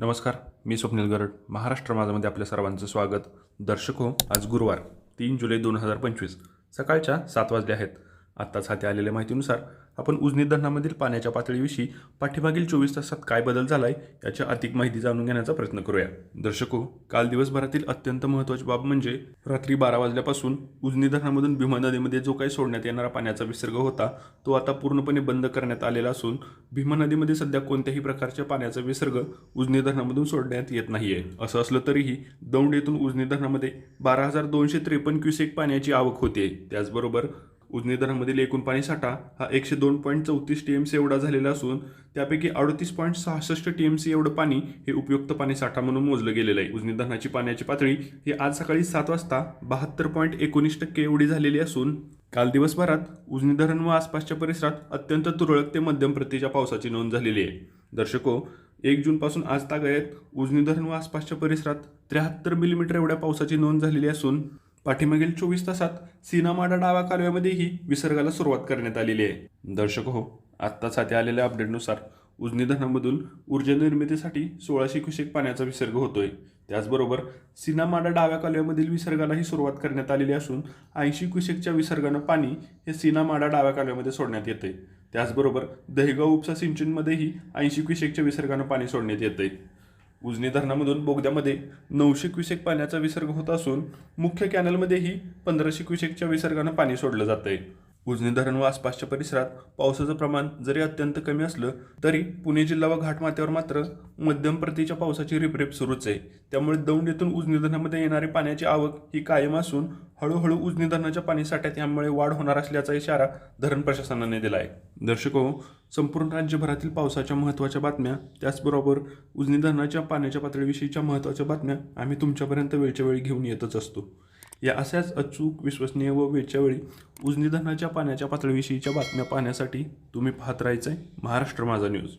नमस्कार, मी स्वप्नील गरड. महाराष्ट्र माझामध्ये आपल्या सर्वांचं स्वागत. दर्शक हो, आज गुरुवार 3 जुलै 2025 सकाळच्या 7 वाजले आहेत. आत्ताच हाती आलेल्या माहितीनुसार आपण उजनी धरणामधील पाण्याच्या पातळीविषयी पाठीमागील 24 तासात काय बदल झालाय याची अधिक माहिती जाणून घेण्याचा प्रयत्न करूया. दर्शक हो, काल दिवसभरातील अत्यंत महत्त्वाची बाब म्हणजे रात्री 12 वाजल्यापासून उजनी धरणामधून भीमा नदीमध्ये जो काही सोडण्यात येणारा पाण्याचा विसर्ग होता तो आता पूर्णपणे बंद करण्यात आलेला असून भीमा नदीमध्ये सध्या कोणत्याही प्रकारच्या पाण्याचा विसर्ग उजनी धरणामधून सोडण्यात येत नाहीये. असं असलं तरीही दौंड येथून उजनी धरणामध्ये 12,253 क्युसेक पाण्याची आवक होते. त्याचबरोबर उजनी धरणामधील एकूण पाणी साठा हा 102.34 TMC एवढा झालेला असून त्यापैकी 38.66 TMC एवढं पाणी हे उपयुक्त पाणी साठा म्हणून मोजलं गेलेलं आहे. उजनी धरणाची पाण्याची पातळी ही आज सकाळी 7 वाजता 72.19% एवढी झालेली असून काल दिवसभरात उजनी धरण व आसपासच्या परिसरात अत्यंत तुरळक ते मध्यम प्रतीच्या पावसाची नोंद झालेली आहे. दर्शको, 1 जूनपासून आज तागायत उजनी धरण व आसपासच्या परिसरात 73 मिलीमीटर एवढ्या पावसाची नोंद झालेली असून पाठीमागील 24 तासात सीना-माडा डावा कालव्यामध्येही विसर्गाला सुरुवात करण्यात आलेली आहे. दर्शक हो, आत्ताच हाती आलेल्या अपडेटनुसार उजनी धरणामधून ऊर्जा निर्मितीसाठी 1600 क्युसेक पाण्याचा विसर्ग होतोय. त्याचबरोबर सीना-माडा डाव्या कालव्यामधील विसर्गालाही सुरुवात करण्यात आलेली असून 80 क्युसेकच्या विसर्गानं पाणी हे सीना-माडा डाव्या कालव्यामध्ये सोडण्यात येते. त्याचबरोबर दहेगाव उपसा सिंचनमध्येही 80 क्युसेकच्या विसर्गानं पाणी सोडण्यात येते. उजनी धरणामधून बोगद्यामध्ये 900 क्युसेक पाण्याचा विसर्ग होत असून मुख्य कॅनलमध्येही 1500 क्युसेकच्या विसर्गानं पाणी सोडलं जातंय. उजनी धरण व आसपासच्या परिसरात पावसाचं प्रमाण जरी अत्यंत कमी असलं तरी पुणे जिल्हा व घाटमाथ्यावर मात्र मध्यम प्रतीच्या पावसाची रिपरिप सुरूच आहे. त्यामुळे दौंड येथून उजनी धरणामध्ये येणारी पाण्याची आवक ही कायम असून हळूहळू उजनी धरणाच्या पाणी साठ्यात यामुळे वाढ होणार असल्याचा इशारा धरण प्रशासनाने दिला आहे. दर्शको, संपूर्ण राज्यभरातील पावसाच्या महत्त्वाच्या बातम्या त्याचबरोबर उजनी धरणाच्या पाण्याच्या पातळीविषयीच्या महत्त्वाच्या बातम्या आम्ही तुमच्यापर्यंत वेळच्या वेळी घेऊन येतच असतो. या अशाच अचूक, विश्वसनीय व वेळच्या वेळी उजनी धरणाच्या पाण्याच्या पातळीविषयीच्या बातम्या पाहण्यासाठी तुम्ही पाहत राहायचं आहे महाराष्ट्र माझा न्यूज.